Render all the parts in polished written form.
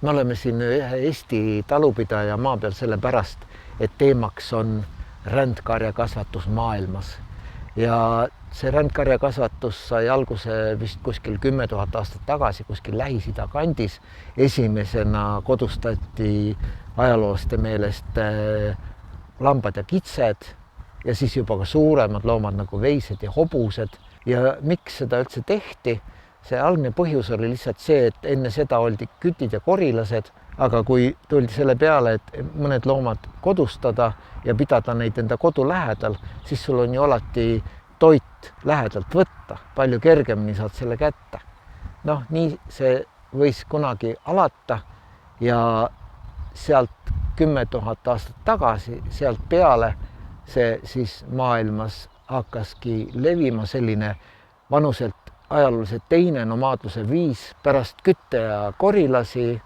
Me oleme siin ühe Eesti talupidaja maa peal sellepärast, et teemaks on rändkarjakasvatus maailmas. Ja see rändkarjakasvatus sai alguse vist kuskil 10 000 aastat tagasi, kuskil Lähis-Ida kandis. Esimesena kodustati ajaloolaste meelest lambad ja kitsed ja siis juba ka suuremad loomad nagu veised ja hobused. Ja miks seda üldse tehti? See algne põhjus oli lihtsalt see, et enne seda oldi kütid ja korilased, aga kui tuldi selle peale, et mõned loomad kodustada ja pidada neid enda kodu lähedal, siis sul on ju alati toit lähedalt võtta, palju kergemini saad selle kätte. Nii see võis kunagi alata ja sealt 10 000 aastat tagasi, sealt peale see siis maailmas hakkaski levima selline vanuselt ajalooliselt teine nomaadluse viis pärast kütte ja korilasi,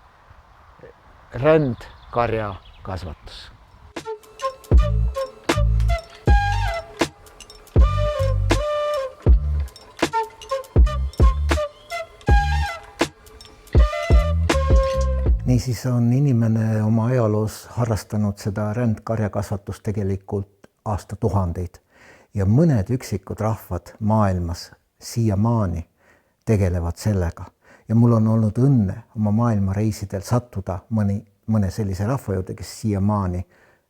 rändkarjakasvatus. Niisiis on inimene oma ajaloos harrastanud seda rändkarjakasvatust tegelikult aastatuhandeid ja mõned üksikud rahvad maailmas siiamaani tegelevad sellega. Ja mul on olnud õnne oma maailmareisidel sattuda mõne sellise rahva juurde, kes siiamaani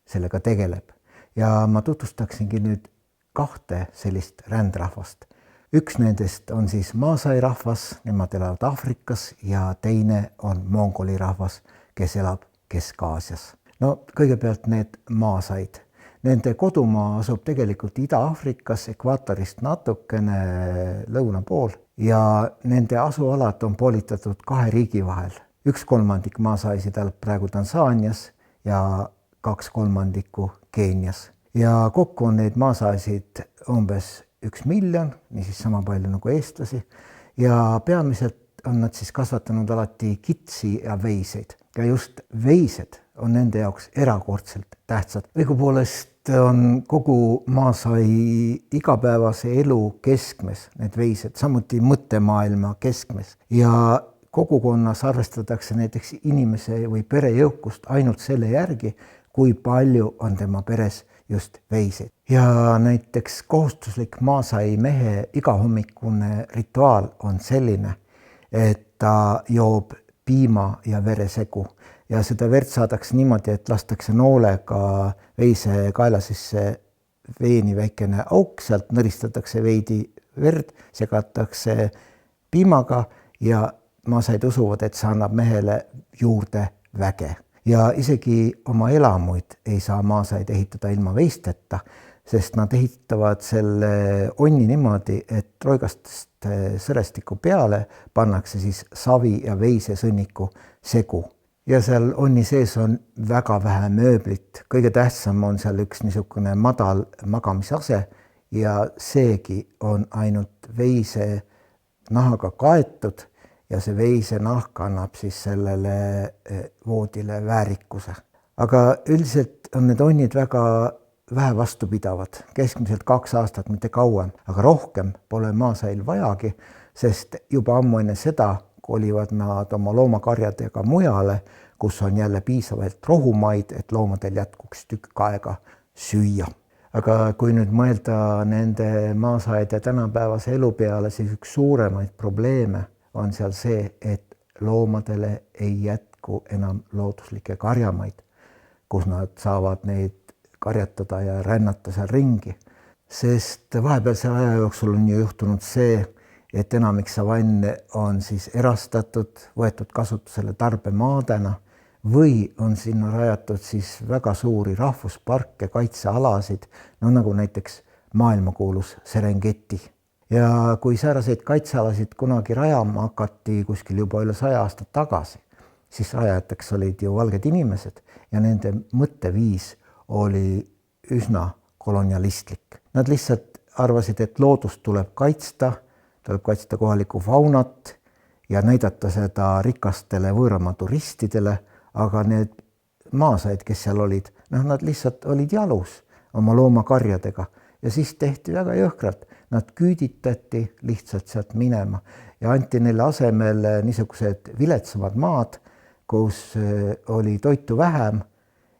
sellega tegeleb. Ja ma tutvustaksingi nüüd 2 sellist rändrahvast. Üks nendest on siis maasai rahvas, nemad elavad Aafrikas ja teine on mongoli rahvas, kes elab Kesk-Aasias. Kõigepealt need maasaid. Nende kodumaa asub tegelikult Ida-Aafrikas, ekvaatorist natukene lõuna pool ja nende asualad on poolitatud 2 riigi vahel. 1/3 maasaisid elab praegu Tansaanias ja 2/3 Keenias. Ja kokku on neid maasaisid umbes 1 miljon, niisiis sama palju nagu eestlasi. Ja peamiselt on nad siis kasvatanud alati kitsi ja veiseid. Ja just veised on nende jaoks erakordselt tähtsad. Õigupoolest on kogu maasai igapäevase elu keskmes need veised, samuti mõttemaailma keskmes. Ja kogukonnas arvestatakse näiteks inimese või pere jõukust ainult selle järgi, kui palju on tema peres just veiseid. Ja näiteks kohustuslik maasai mehe igahommikune rituaal on selline, et ta joob piima ja veresegu. Ja seda verd saadakse niimoodi, et lastakse noolega veise kaela sisse veeni väikene auk, sealt nõristatakse veidi verd, segatakse piimaga ja maasaid usuvad, et see annab mehele juurde väge. Ja isegi oma elamuid ei saa maasaid ehitada ilma veisteta, sest nad ehitavad selle onni niimoodi, et roigastest sõrestiku peale pannakse siis savi ja veisesõnniku segu. Ja seal onni sees on väga vähe mööblit. Kõige tähtsam on seal üks niisugune madal magamisase ja seegi on ainult veise nahaga kaetud ja see veise nahk annab siis sellele voodile väärikuse. Aga üldiselt on need onnid väga vähe vastupidavad, keskmiselt 2 aastat, mitte kauem, aga rohkem pole maasail vajagi, sest juba ammu enne seda kolivad nad oma loomakarjadega mujale, kus on jälle piisavalt rohumaid, et loomadel jätkuks tükk aega süüa. Aga kui nüüd mõelda nende maasaide tänapäevase elu peale, siis üks suuremaid probleeme on seal see, et loomadele ei jätku enam looduslikke karjamaid, kus nad saavad neid karjatada ja rännata seal ringi. Sest vahepealse aja jooksul on ju juhtunud see, et enamik savanne on siis erastatud, võetud kasutusele tarbemaadena või on sinna rajatud siis väga suuri rahvusparke, kaitsealasid, nagu näiteks maailmakuulus Serengeti. Ja kui sääraseid kaitsealasid kunagi rajama hakati kuskil juba üle 100 aastat tagasi, siis rajateks olid ju valged inimesed ja nende mõtteviis oli üsna kolonialistlik. Nad lihtsalt arvasid, et loodust tuleb kaitsta kohalikku faunat ja näidata seda rikastele võõrama turistidele, aga need maasaid, kes seal olid, nad lihtsalt olid jalus oma loomakarjadega ja siis tehti väga jõhkralt. Nad küüditati lihtsalt sealt minema ja anti neile asemel niisugused viletsamad maad, kus oli toitu vähem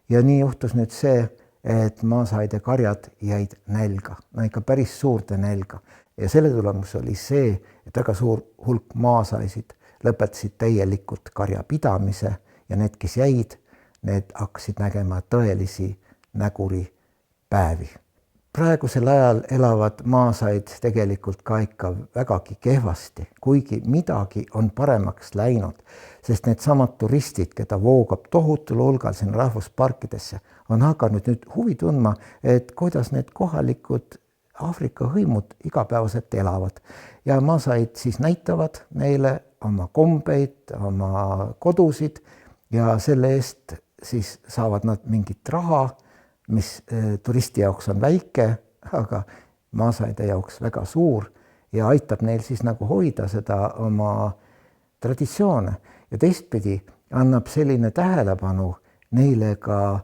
ja nii juhtus nüüd see, et maasaide karjad jäid nälga, no ikka päris suurde nälga. Ja selle tulemus oli see, et väga suur hulk maasaisid lõpetasid täielikult karja pidamise ja need, kes jäid, need hakkasid nägema tõelisi näguripäevi. Praegusel ajal elavad maasaid tegelikult ka ikka vägagi kehvasti, kuigi midagi on paremaks läinud, sest need samad turistid, keda voogab tohutul hulgal siin rahvusparkidesse, on hakanud nüüd huvi tundma, et kuidas need kohalikud Aafrika hõimud igapäevaselt elavad. Ja maasaid siis näitavad neile oma kombeid, oma kodusid ja selle eest siis saavad nad mingit raha, mis turisti jaoks on väike, aga maasaide jaoks väga suur ja aitab neil siis nagu hoida seda oma traditsioone. Ja teistpidi annab selline tähelepanu neile ka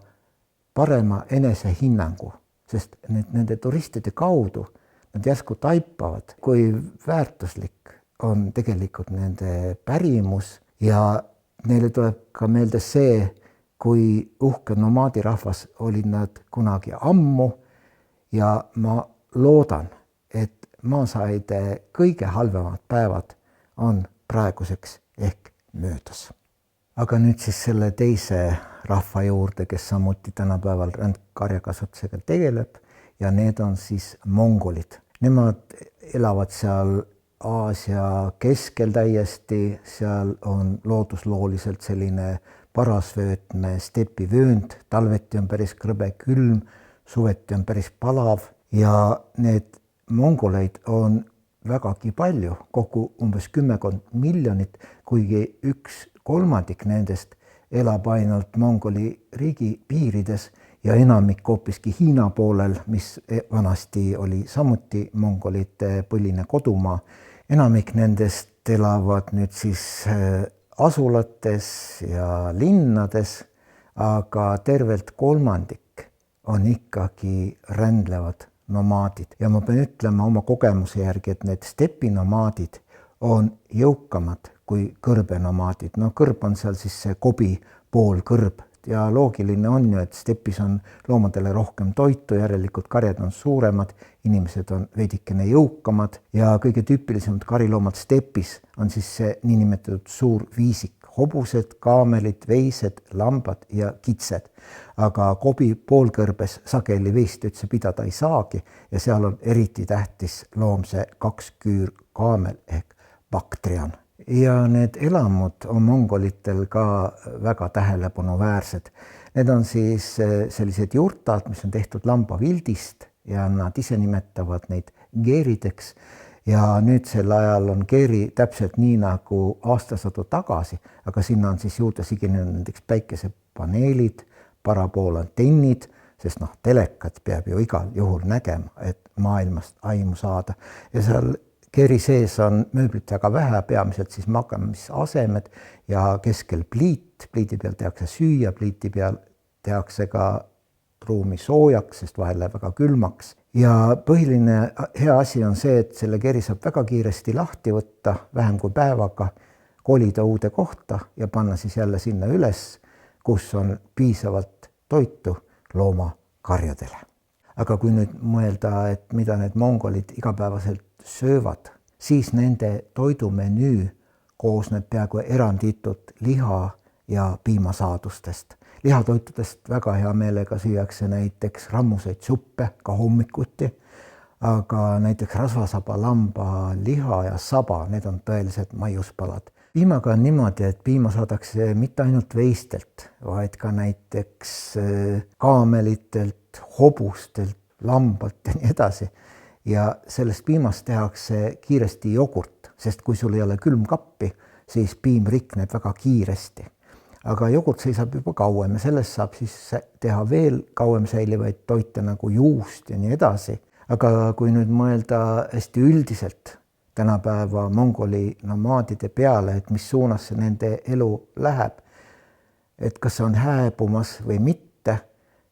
parema enesehinnangu, sest nende turistide kaudu nad järsku taipavad, kui väärtuslik on tegelikult nende pärimus ja neile tuleb ka meelde see, kui uhke nomaadirahvas olid nad kunagi ammu ja ma loodan, et maasaide kõige halvemad päevad on praeguseks ehk möödas. Aga nüüd siis selle teise rahva juurde, kes samuti tänapäeval rändkarjakasvatusega tegeleb ja need on siis mongolid. Nemad elavad seal Aasia keskel täiesti, seal on looduslooliselt selline parasvöötne stepivöönd, talveti on päris krõbe külm, suveti on päris palav ja need mongoleid on vägagi palju, kokku umbes 10 miljonit, kuigi 1/3 nendest elab ainult Mongoli riigi piirides ja enamik hoopiski Hiina poolel, mis vanasti oli samuti mongolite põline kodumaa. Enamik nendest elavad nüüd siis asulates ja linnades, aga tervelt 1/3 on ikkagi rändlevad nomaadid. Ja ma pean ütlema oma kogemuse järgi, et need stepinomaadid on jõukamad kui kõrbenomaadid. No kõrb on seal siis see kobi poolkõrb ja loogiline on ju, et stepis on loomadele rohkem toitu, järelikult karjad on suuremad, inimesed on veidikene jõukamad ja kõige tüüpilisemad kariloomad stepis on siis see niinimetatud suur viisik, hobused, kaamelid, veised, lambad ja kitsed. Aga kobi poolkõrbes sageli veist üldse pidada ei saagi ja seal on eriti tähtis loom see 2 küür kaamel ehk baktrian. Ja need elamud on mongolitel ka väga tähelepanuväärsed. Need on siis sellised jurtad, mis on tehtud lambavildist ja nad ise nimetavad neid geerideks. Ja nüüd sel ajal on geeri täpselt nii nagu aastasadu tagasi, aga sinna on siis juurde siginenud näiteks päikesepaneelid, paraboolantennid, sest telekat peab ju igal juhul nägema, et maailmast aimu saada. Ja seal geeri sees on mööblit väga vähe, peamiselt siis magamisasemed ja keskel pliit, pliidi peal tehakse süüa, pliiti peal tehakse ka ruumi soojaks, sest vahel läheb väga külmaks. Ja põhiline hea asi on see, et selle geeri saab väga kiiresti lahti võtta, vähem kui päevaga, kolida uude kohta ja panna siis jälle sinna üles, kus on piisavalt toitu loomakarjadele. Aga kui nüüd mõelda, et mida need mongolid igapäevaselt söövad, siis nende toidumenüü koosneb peaaegu eranditult liha ja piimasaadustest. Lihatoitudest väga hea meelega süüakse näiteks rammuseid suppe ka hommikuti, aga näiteks rasvasaba, lamba, liha ja saba, need on tõelised maiuspalad. Piimaga on niimoodi, et piima saadakse mitte ainult veistelt, vaid ka näiteks kaamelitelt, hobustelt, lambalt ja nii edasi. Ja sellest piimast tehakse kiiresti jogurt, sest kui sul ei ole külmkappi, siis piim rikneb väga kiiresti. Aga jogurt seisab juba kauem ja sellest saab siis teha veel kauem säilivaid toite nagu juust ja nii edasi. Aga kui nüüd mõelda hästi üldiselt tänapäeva mongoli nomaadide peale, et mis suunas nende elu läheb, et kas see on hääbumas või mitte,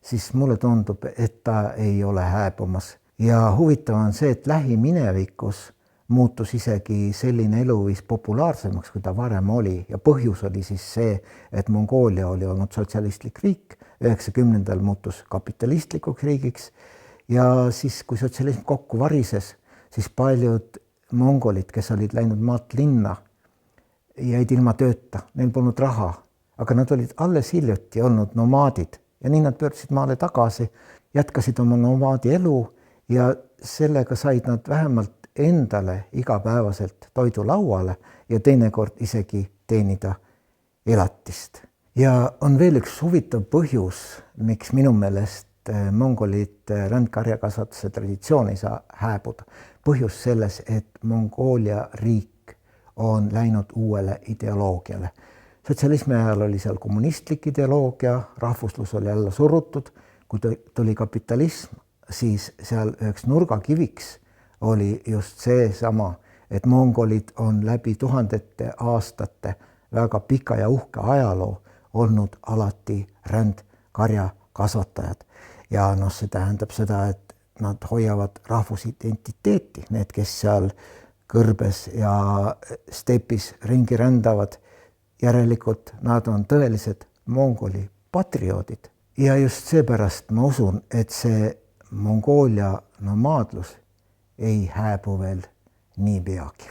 siis mulle tundub, et ta ei ole hääbumas. Ja huvitav on see, et lähiminevikus muutus isegi selline eluviis populaarsemaks, kui ta varem oli ja põhjus oli siis see, et Mongoolia oli olnud sotsialistlik riik, 90-ndal muutus kapitalistlikuks riigiks ja siis, kui sotsialism kokku varises, siis paljud mongolid, kes olid läinud maalt linna, jäid ilma tööta, neil polnud raha, aga nad olid alles hiljuti olnud nomaadid ja nii nad pöördusid maale tagasi, jätkasid oma nomaadi elu ja sellega said nad vähemalt endale igapäevaselt toidu lauale ja teinekord isegi teenida elatist. Ja on veel üks huvitav põhjus, miks minu meelest mongolid rändkarjakasvatuse traditsioon ei saa hääbuda. Põhjus selles, et Mongoolia riik on läinud uuele ideoloogiale. Sotsialismi ajal oli seal kommunistlik ideoloogia, rahvuslus oli alla surutud, kui tuli kapitalism, siis seal üheks nurgakiviks oli just seesama, et mongolid on läbi tuhandete aastate väga pika ja uhke ajaloo olnud alati rändkarjakasvatajad. Ja see tähendab seda, et nad hoiavad rahvusidentiteeti, need, kes seal kõrbes ja stepis ringi rändavad. Järelikult nad on tõelised mongoli patrioodid. Ja just seepärast ma usun, et see Mongoolia nomaadlus ei hääbu veel nii peagi.